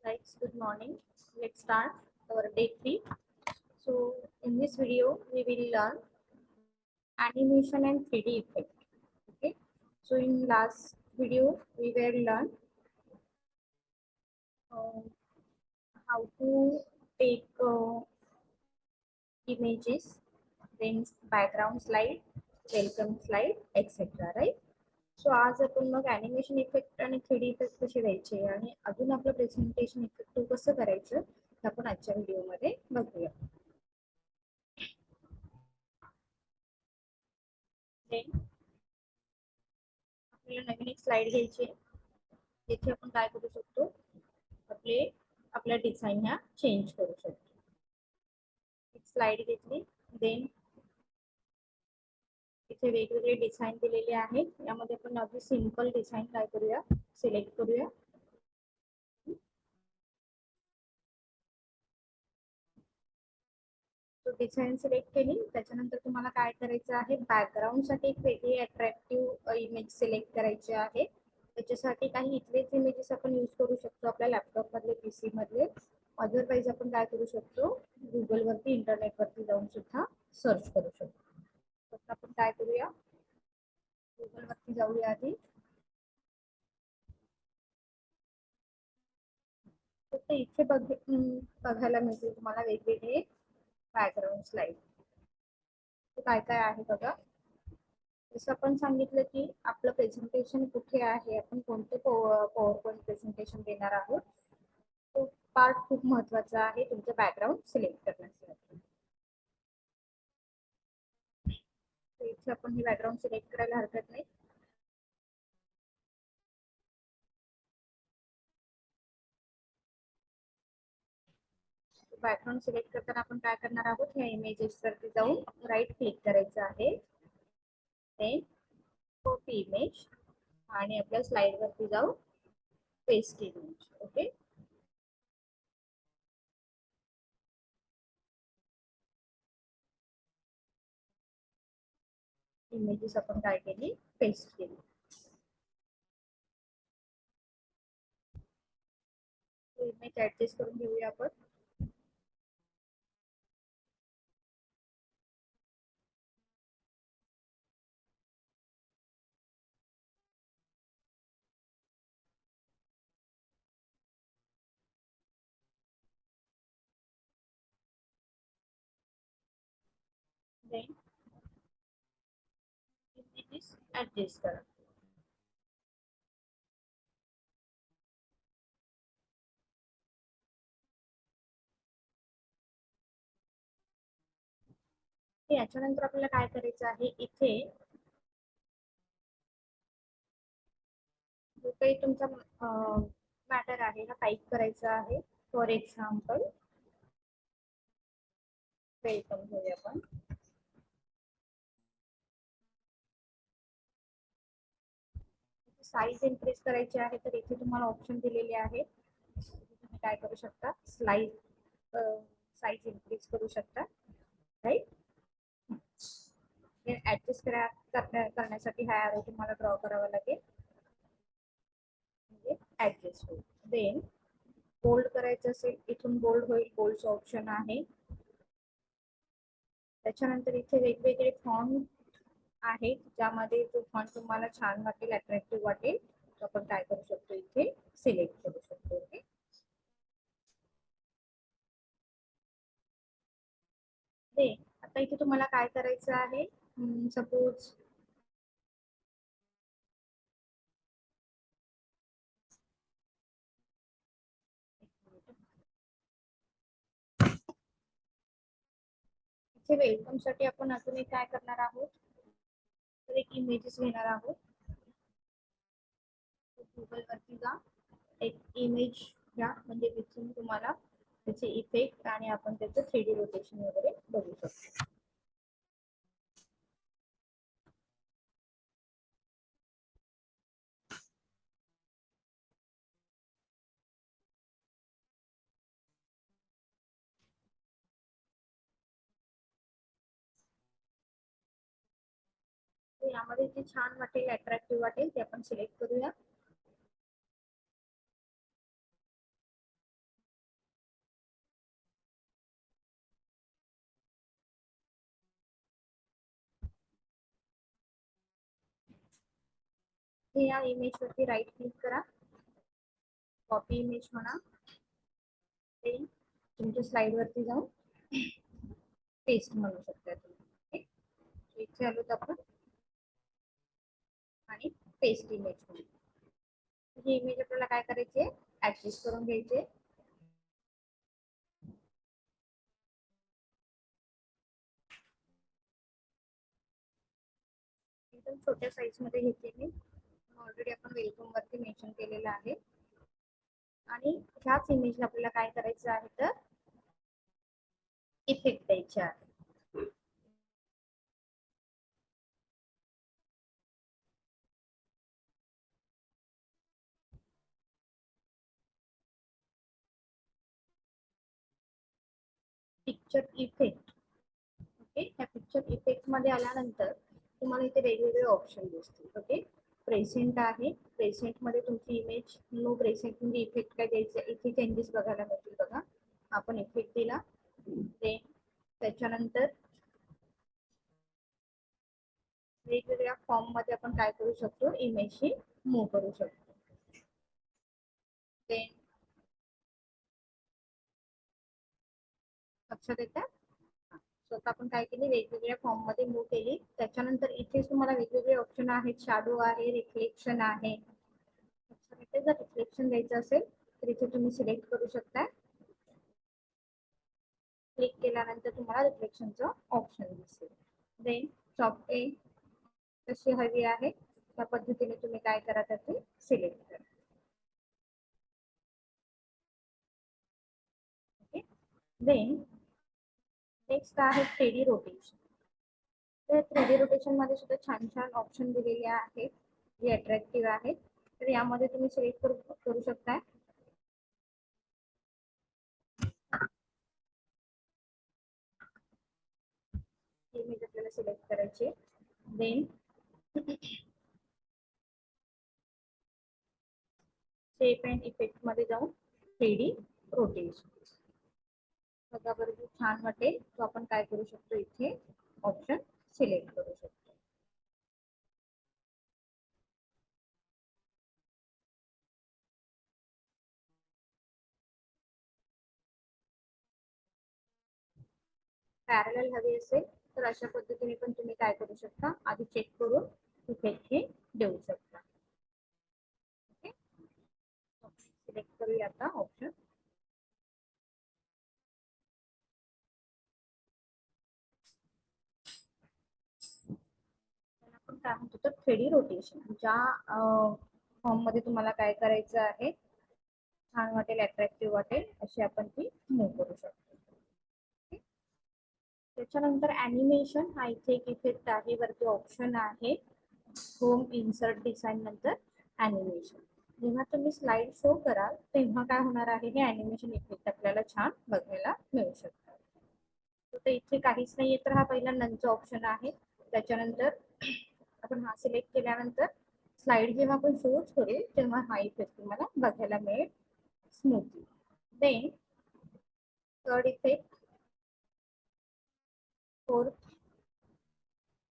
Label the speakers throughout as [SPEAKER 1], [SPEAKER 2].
[SPEAKER 1] Guys, good morning. Let's start our day 3. So, in this video, we will learn animation and 3D effect. Okay. So, in last video, we will learn uh, how to take images, then background slide, welcome slide, etc. Right? So आज आपण मग animation effect आणि 3D effect कसे द्यायचे आणि अजून आपलं presentation effective कसं करायचं हे आपण आजच्या व्हिडिओमध्ये बघूया. देन आपल्याला नवीन एक स्लाइड घ्यायची आहे. जिथे आपण काय करू शकतो, आपल्या डिझाईन ह्या चेंज करू शकतो. एक स्लाइड घेतली, देन इथे वेगवेगळे डिझाईन दिलेले आहेत. यामध्ये आपण अगदी सिंपल डिझाईन काय करूया, सिलेक्ट करूया. तो डिझाईन सिलेक्ट केली. त्याच्यानंतर तुम्हाला काय करायचं आहे, बॅकग्राऊंड साठी एक वेगळी अट्रॅक्टिव्ह इमेज सिलेक्ट करायची आहे. त्याच्यासाठी काही इथलेच इमेजेस आपण यूज करू शकतो आपल्या लॅपटॉप मधले, पीसी मधले. अदरवाईज आपण काय करू शकतो, गुगल वरती, इंटरनेट वरती जाऊन सुद्धा सर्च करू शकतो. तर आपण काय करूया, गुगल वरती जाऊया आधी. तर इथे बघायला मिळतील तुम्हाला वेगवेगळे बॅकग्राऊंड स्लाइड. काय काय आहे बघा. जसं आपण सांगितलं की आपलं प्रेझेंटेशन कुठे आहे, आपण कोणते पॉवर पॉईंट प्रेझेंटेशन देणार आहोत, तो पार्ट खूप महत्वाचा आहे तुमचं बॅकग्राऊंड सिलेक्ट करण्यासाठी. इथे आपण हे बॅकग्राऊंड सिलेक्ट करायला हरकत नाही. बॅकग्राऊंड सिलेक्ट करताना आपण काय करणार आहोत, ह्या इमेजेस वरती जाऊन राईट क्लिक करायचं आहे. देन कॉपी इमेज आणि आपल्या स्लाइड वरती जाऊन पेस्ट इमेज. ओके. इमेजेस आपण काय केली, पेस्ट केली. इमेज ऍडजस्ट करून घेऊया आपण. देन इमेजेस ऍडजस्ट करा. याच्यानंतर आपल्याला काय करायचं आहे, इथे जो काही तुमचा मॅटर आहे हा टाईप करायचा आहे. फॉर एक्झाम्पल वेलकम घेऊया आपण. साईज इन्क्रीज करायची आहे, तर इथे तुम्हाला ऑप्शन दिलेले आहेत. तुम्ही काय करू शकता, साईज इन्क्रीज करू शकता. राईट. ऍडजस्ट करण्यासाठी हा एरो तुम्हाला ड्रॉ करावा लागेल, म्हणजे ऍडजस्ट होईल. देन बोल्ड करायचं असेल, इथून बोल्ड होईल, बोल्डचं ऑप्शन आहे. त्याच्यानंतर इथे वेगवेगळे फॉन्ट आहेत, ज्यामध्ये जो फॉन्ट तुम्हाला छान वाटेल, अट्रॅक्टिव्ह वाटेल, तो आपण काय करू शकतो, इथे सिलेक्ट करू शकतो. ओके. आता इथे तुम्हाला काय करायचं आहे, सपोज इथे वेलकम साठी आपण अजून एक काय करणार आहोत, तर एक इमेजेस घेणार आहोत. गुगल वरती जा, एक इमेज घ्या, म्हणजे तिथून तुम्हाला त्याचे इफेक्ट आणि आपण त्याचं 3D रोटेशन वगैरे बघू शकतो. यामध्ये जे छान वाटेल, अट्रॅक्टिव्ह वाटेल, ते आपण सिलेक्ट करूया. इथे या इमेज वरती राईट क्लिक करा, कॉपी इमेज म्हणा, तुमच्या स्लाइड वरती जाऊन पेस्ट म्हणू शकता तुम्ही. इथे आलो आपण आणि पेस्ट इमेज म्हणू. ही इमेज आपल्याला काय करायची आहे, ऍडजस्ट करून घ्यायची. एकदम छोट्या साईज मध्ये घेतली मी. ऑलरेडी आपण वेलकम वरती मेन्शन केलेलं आहे. आणि ह्याच इमेजला आपल्याला काय करायचं आहे तर इफेक्ट द्यायचे आहे. Picture effect. ओके, ह्या पिक्चर इफेक्ट मध्ये आल्यानंतर तुम्हाला इथे वेगवेगळे ऑप्शन दिसतील. ओके, प्रेझेंट आहे. प्रेझेंट मध्ये तुमची इमेज नो प्रेझेंट म्हणजे इफेक्ट काय द्यायचं, इथे चेंजेस बघायला मिळतील. बघा, आपण इफेक्ट दिला, ते त्याच्यानंतर वेगवेगळ्या फॉर्म मध्ये आपण काय करू शकतो, इमेज ही मूव्ह करू शकतो. ते लक्षात येतं. स्वतः आपण काय केली, वेगवेगळ्या फॉर्म मध्ये मूव्ह केली. त्याच्यानंतर इथे तुम्हाला वेगवेगळे ऑप्शन आहेत. शॅडो आहे, रिफ्लेक्शन आहे. जर रिफ्लेक्शन द्यायचं असेल तर इथे तुम्ही सिलेक्ट करू शकता. क्लिक केल्यानंतर तुम्हाला रिफ्लेक्शनचं ऑप्शन दिसेल. देन सॉफ्टवेअर कशी हवी आहे त्या पद्धतीने तुम्ही काय करा, ते सिलेक्ट करा. ओके, देन नेक्स्ट आहे 3D रोटेशन. तर 3D रोटेशन मध्ये सुद्धा छान छान ऑप्शन दिलेले आहेत जे अट्रॅक्टिव्ह आहेत. तर यामध्ये तुम्ही सिलेक्ट करू शकता. इमेज आपल्याला सिलेक्ट करायची. देन शेप अँड इफेक्ट मध्ये जाऊन 3D रोटेशन. बघा बरं छान वाटेल तो आपण काय करू शकतो, इथे ऑप्शन सिलेक्ट करू शकतो. पॅरलल हवी असेल तर अशा पद्धतीने पण तुम्ही काय करू शकता, आधी चेक करून इफेक्ट हे देऊ शकता. ओके, सिलेक्ट करूया आता ऑप्शन. आपण काय म्हणतो तर 3D रोटेशन. ज्या फॉर्म मध्ये तुम्हाला काय करायचं आहे, छान वाटेल, अट्रॅक्टिव्ह वाटेल अशी आपण ती मूव्ह करू शकतो. त्याच्यानंतर ॲनिमेशन हा इथे एक इफेक्ट आहे, वरती ऑप्शन आहे होम, इन्सर्ट, डिझाईन, नंतर ॲनिमेशन. जेव्हा तुम्ही स्लाइड शो कराल तेव्हा काय होणार आहे, हे ॲनिमेशन इफेक्ट आपल्याला छान बघायला मिळू शकतात. तर इथे काहीच नाहीये तर हा पहिला नंचा ऑप्शन आहे. त्याच्यानंतर आपण हा सिलेक्ट केल्यानंतर स्लाइड जेव्हा आपण शो करू तेव्हा हा इफेक्ट तुम्हाला बघायला मिळेल smoothly. Then third effect, fourth,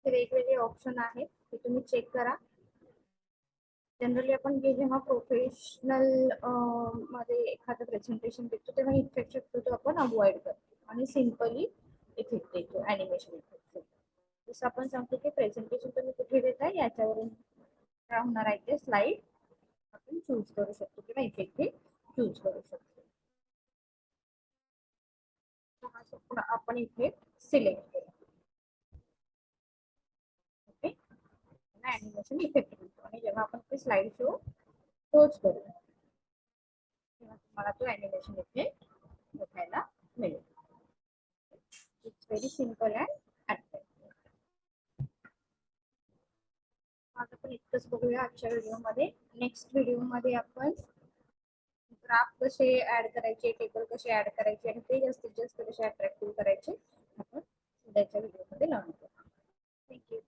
[SPEAKER 1] वेगवेगळे ऑप्शन आहेत ते तुम्ही चेक करा. जनरली आपण जेव्हा प्रोफेशनल मध्ये एखादं प्रेझेंटेशन देतो तेव्हा इफेक्ट शक्यतो आपण अवॉइड करतो आणि सिम्पली इफेक्ट देतो, ॲनिमेशन इफेक्ट. जसं आपण सांगतो की प्रेझेंटेशन तुम्ही कुठे देताय याच्यावरून काय होणार आहे ते स्लाइड आपण चूज करू शकतो किंवा इफेक्ट हे चूज करू शकतो. आपण इफेक्ट सिलेक्ट करू. ओके, ॲनिमेशन इफेक्ट म्हणतो आणि जेव्हा आपण ते स्लाइड शो क्लोज करू तेव्हा तुम्हाला तो ॲनिमेशन इफेक्ट बघायला मिळेल. It's very simple and attractive. आता आपण इतकंच बघूया आजच्या व्हिडिओमध्ये. नेक्स्ट व्हिडिओमध्ये आपण ग्राफ कसे ऍड करायचे, टेबल कसे ऍड करायचे आणि ते जास्तीत जास्त कसे अट्रॅक्टिव्ह करायचे आपण उद्याच्या व्हिडिओमध्ये लर्न करू. थँक्यू.